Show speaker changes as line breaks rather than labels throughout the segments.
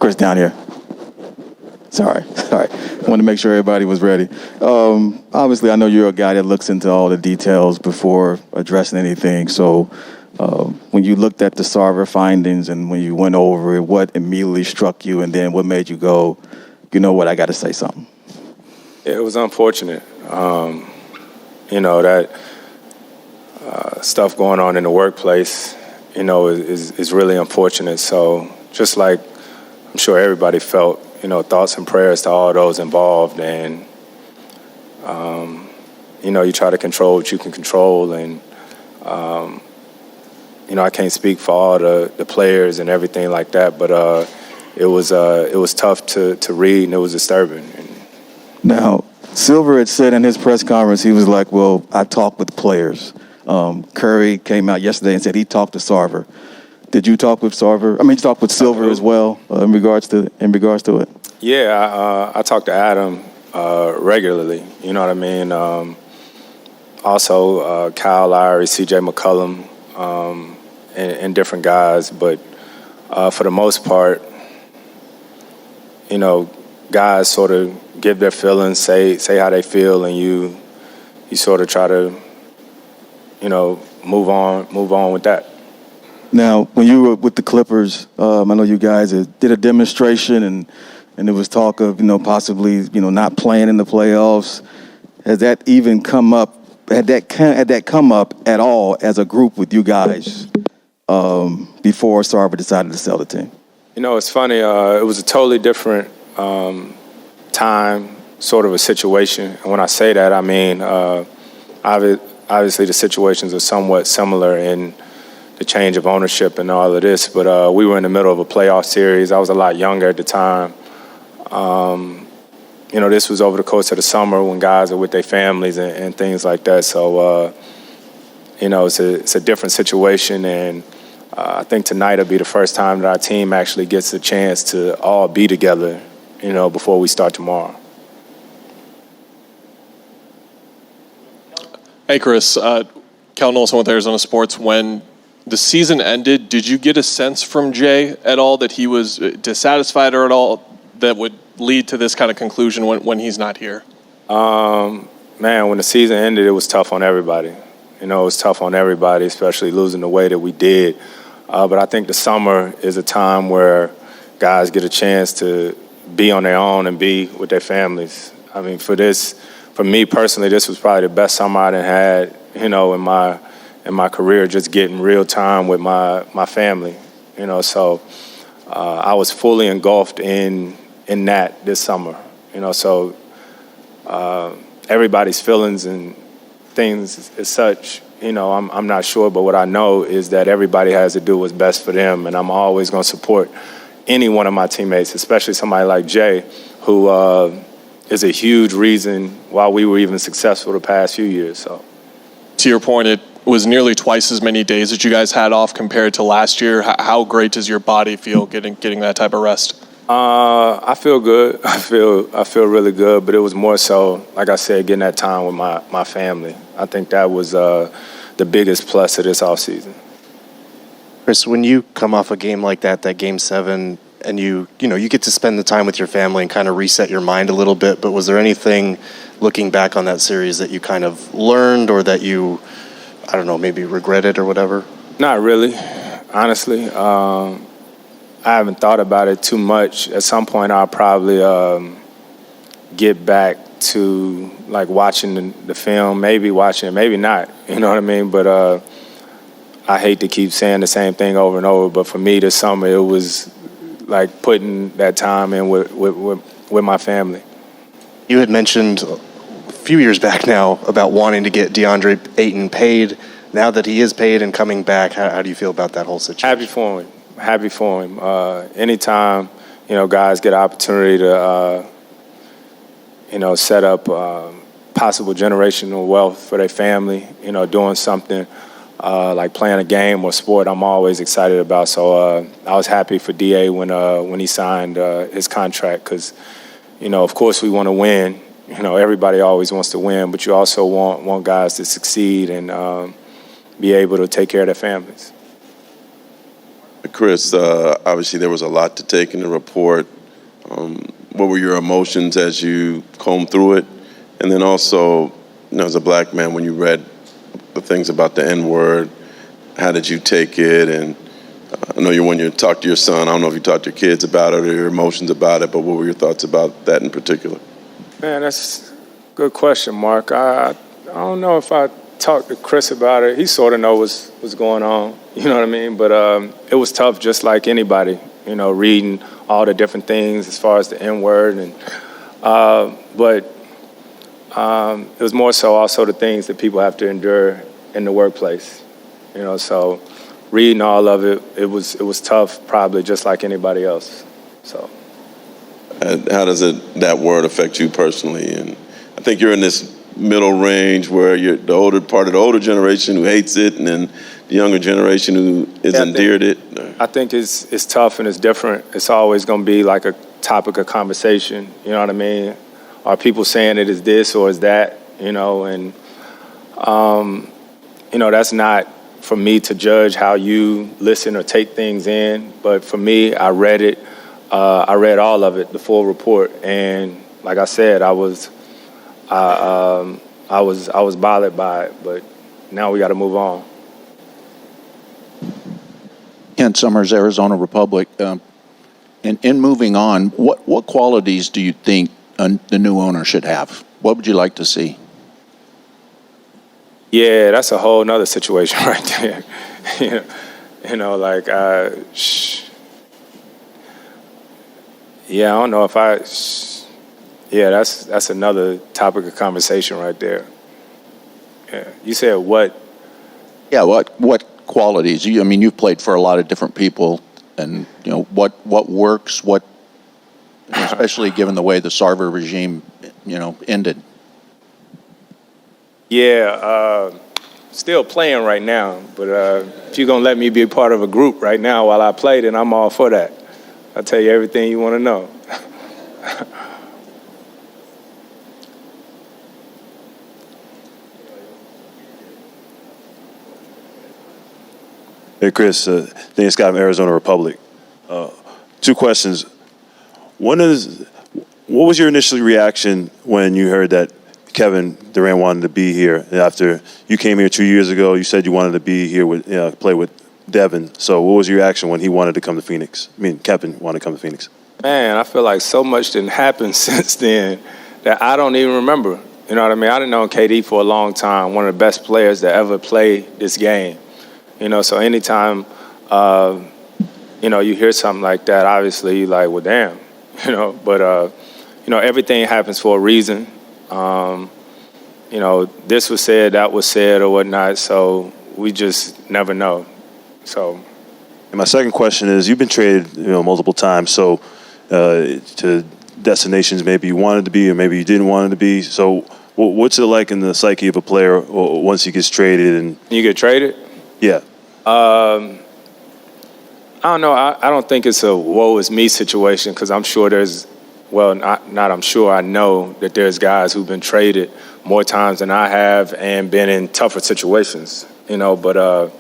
Chris, down here. Sorry. Wanted to make sure everybody was ready. Obviously, I know you're a guy that looks into all the details before addressing anything. So when you looked at the Sarver findings and when you went over it, what immediately struck you, and then what made you go, you know what, I got to say something?
It was unfortunate. That stuff going on in the workplace, is really unfortunate. So just like I'm sure everybody felt, thoughts and prayers to all those involved. And, you try to control what you can control. And, I can't speak for all the players and everything like that, but it was tough to read, and it was disturbing.
Now, Silver had said in his press conference, he was like, well, I talked with players. Curry came out yesterday and said he talked to Sarver. Did you talk with Sarver? I mean, you talked with Silver as well in regards to it?
Yeah, I talk to Adam regularly. You know what I mean? Also, Kyle Lowry, C.J. McCollum, and different guys. But for the most part, guys sort of give their feelings, say how they feel, and you sort of try to, move on with that.
Now, when you were with the Clippers, I know you guys did a demonstration, and there was talk of, possibly, not playing in the playoffs. Has that even come up? Had that come up at all as a group with you guys before Sarver decided to sell the team?
It's funny. It was a totally different time, sort of a situation. And when I say that, I mean obviously the situations are somewhat similar in the change of ownership and all of this, but we were in the middle of a playoff series. I was a lot younger at the time. This was over the course of the summer when guys are with their families and things like that. So, it's a different situation, and I think tonight will be the first time that our team actually gets a chance to all be together, before we start tomorrow.
Hey, Chris. Cal Nolson with Arizona Sports. When the season ended, did you get a sense from Jay at all that he was dissatisfied, or at all that would lead to this kind of conclusion when he's not here?
Man, when the season ended, it was tough on everybody. It was tough on everybody, especially losing the way that we did. But I think the summer is a time where guys get a chance to be on their own and be with their families. I mean, for me personally, this was probably the best summer I had, in my career, just getting real time with my family. So I was fully engulfed in that this summer. So everybody's feelings and things as such, I'm not sure, but what I know is that everybody has to do what's best for them, and I'm always going to support any one of my teammates, especially somebody like Jay, who is a huge reason why we were even successful the past few years. So,
to your point, it was nearly twice as many days that you guys had off compared to last year. How great does your body feel getting that type of rest?
I feel good. I feel really good, but it was more so, like I said, getting that time with my family. I think that was the biggest plus of this offseason.
Chris, when you come off a game like that Game 7, and you get to spend the time with your family and kind of reset your mind a little bit, but was there anything looking back on that series that you kind of learned, or that you, I don't know, maybe regretted or whatever?
Not really, honestly. I haven't thought about it too much. At some point, I'll probably get back to like watching the film, maybe watching it, maybe not. You know what I mean? But I hate to keep saying the same thing over and over. But for me, this summer, it was like putting that time in with my family.
You had mentioned a few years back now about wanting to get DeAndre Ayton paid. Now that he is paid and coming back, how do you feel about that whole situation?
Happy for him. Anytime, guys get an opportunity to, set up possible generational wealth for their family, doing something like playing a game or sport, I'm always excited about. So I was happy for DA when he signed his contract because, of course we want to win. Everybody always wants to win, but you also want guys to succeed and be able to take care of their families.
Chris, obviously there was a lot to take in the report. What were your emotions as you combed through it? And then also, as a black man, when you read the things about the N-word, how did you take it? And I know when you talked to your son, I don't know if you talked to your kids about it or your emotions about it, but what were your thoughts about that in particular?
Man, that's a good question, Mark. I don't know if I talked to Chris about it. He sort of knows what's going on, you know what I mean? But it was tough just like anybody, reading all the different things as far as the N-word. But it was more so also the things that people have to endure in the workplace, so reading all of it, it was tough, probably just like anybody else. So,
how does that word affect you personally? And I think you're in this middle range where you're the older part of the older generation who hates it, and then the younger generation who is endeared it.
I think it's tough and it's different. It's always going to be like a topic of conversation. You know what I mean? Are people saying it is this or is that? And that's not for me to judge how you listen or take things in. But for me, I read it. I read all of it, the full report, and like I said, I was bothered by it. But now we got to move on.
Kent Summers, Arizona Republic. In moving on, what qualities do you think the new owner should have? What would you like to see?
Yeah, that's a whole nother situation right there. Yeah, I don't know if yeah, that's another topic of conversation right there. Yeah, you said what?
Yeah, what qualities? You've played for a lot of different people, and what works, especially given the way the Sarver regime, ended.
Yeah, still playing right now, but if you're gonna let me be a part of a group right now while I play, then I'm all for that. I'll tell you everything you want to know.
Hey, Chris, Dane Scott from Arizona Republic. Two questions. One is, what was your initial reaction when you heard that Kevin Durant wanted to be here? After you came here 2 years ago, you said you wanted to be here play with Devin. So what was your reaction when he wanted to come to Phoenix? Kevin wanted to come to Phoenix.
Man, I feel like so much didn't happen since then that I don't even remember. You know what I mean? I've known KD for a long time, one of the best players to ever play this game. So anytime, you hear something like that, obviously you're like, well, damn, But, everything happens for a reason. This was said, that was said or whatnot, so we just never know. So.
And my second question is, you've been traded, multiple times, so to destinations maybe you wanted to be or maybe you didn't want it to be. So what's it like in the psyche of a player once he gets traded? And
you get traded?
Yeah.
I don't know. I don't think it's a woe is me situation because I'm sure there's, I know that there's guys who've been traded more times than I have and been in tougher situations, but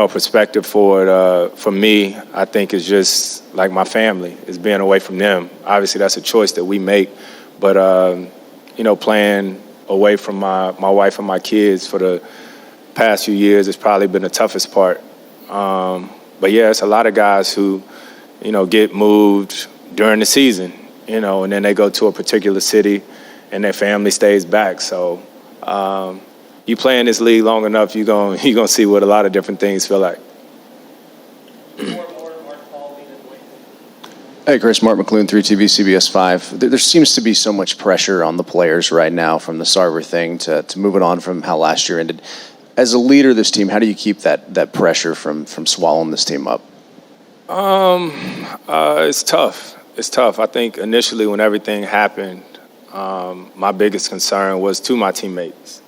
perspective for me, I think is just like my family is being away from them. Obviously that's a choice that we make, but playing away from my wife and my kids for the past few years has probably been the toughest part. But yeah, it's a lot of guys who, get moved during the season, and then they go to a particular city and their family stays back. So you play in this league long enough, you're gonna see what a lot of different things feel like.
Hey, Chris, Mark McClune, 3TV, CBS 5. There seems to be so much pressure on the players right now from the Sarver thing to move it on from how last year ended. As a leader of this team, how do you keep that pressure from swallowing this team up?
It's tough. It's tough. I think initially when everything happened, my biggest concern was to my teammates,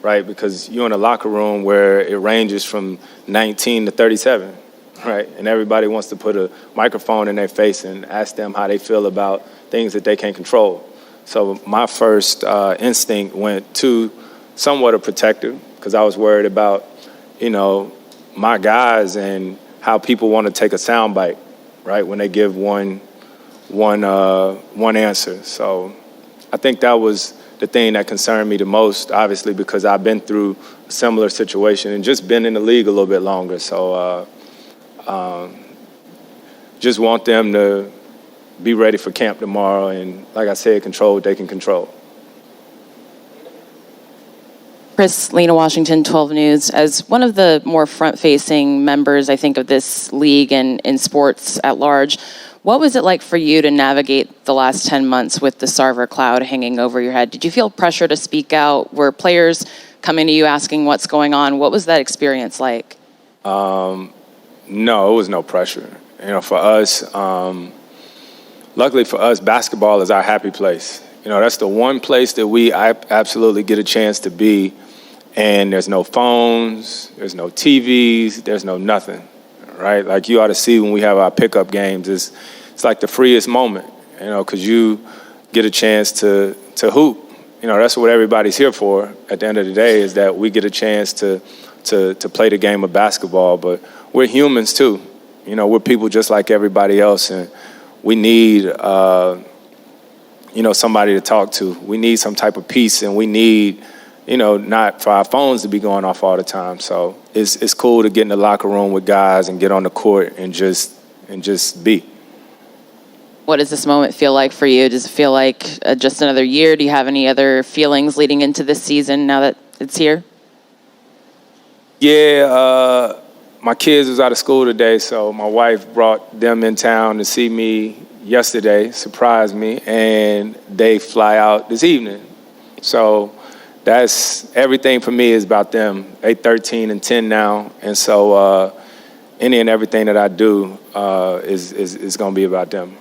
right? Because you're in a locker room where it ranges from 19 to 37, right? And everybody wants to put a microphone in their face and ask them how they feel about things that they can't control. So my first instinct went to somewhat a protective, because I was worried about, my guys and how people want to take a soundbite, right, when they give one answer. So I think that was the thing that concerned me the most, obviously, because I've been through a similar situation and just been in the league a little bit longer. So just want them to be ready for camp tomorrow and, like I said, control what they can control.
Chris, Lena Washington, 12 News. As one of the more front-facing members, I think, of this league and in sports at large, what was it like for you to navigate the last 10 months with the Sarver cloud hanging over your head? Did you feel pressure to speak out? Were players coming to you asking what's going on? What was that experience like?
No, it was no pressure. You know, for us, luckily for us, basketball is our happy place. You know, that's the one place that we absolutely get a chance to be. And there's no phones, there's no TVs, there's no nothing, right? Like you ought to see when we have our pickup games, it's like the freest moment, you know, because you get a chance to hoop. You know, that's what everybody's here for at the end of the day, is that we get a chance to play the game of basketball. But we're humans too. You know, we're people just like everybody else, and we need, somebody to talk to. We need some type of peace, and we need, not for our phones to be going off all the time. So it's cool to get in the locker room with guys and get on the court and just be.
What does this moment feel like for you? Does it feel like just another year? Do you have any other feelings leading into this season now that it's here?
Yeah, my kids was out of school today, so my wife brought them in town to see me yesterday, surprised me, and they fly out this evening. So that's everything for me is about them. They 13 and 10 now, and so any and everything that I do is going to be about them.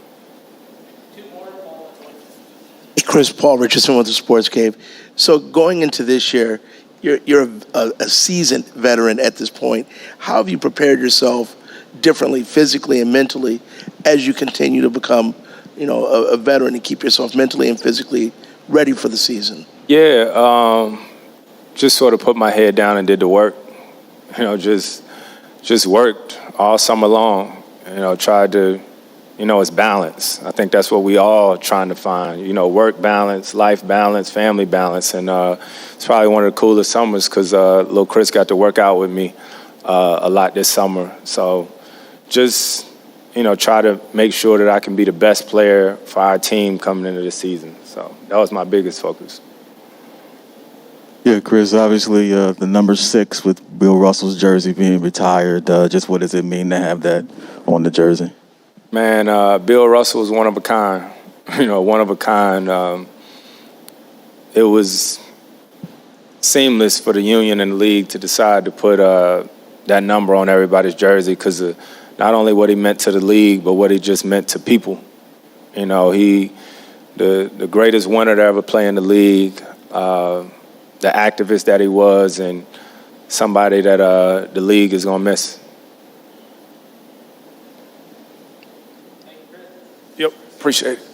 Chris, Paul Richardson with the Sports Cave. So going into this year, you're a seasoned veteran at this point. How have you prepared yourself differently, physically and mentally, as you continue to become, a veteran and keep yourself mentally and physically ready for the season?
Yeah, just sort of put my head down and did the work. Just worked all summer long. Tried to. It's balance. I think that's what we all trying to find. Work balance, life balance, family balance. And it's probably one of the coolest summers because little Chris got to work out with me a lot this summer. So just, try to make sure that I can be the best player for our team coming into the season. So that was my biggest focus.
Yeah, Chris, obviously the number 6 with Bill Russell's jersey being retired, just what does it mean to have that on the jersey?
Man, Bill Russell was one of a kind. One of a kind. It was seamless for the union and the league to decide to put that number on everybody's jersey because not only what he meant to the league, but what he just meant to people. He, the greatest winner to ever play in the league, the activist that he was, and somebody that the league is going to miss. Yep, appreciate it.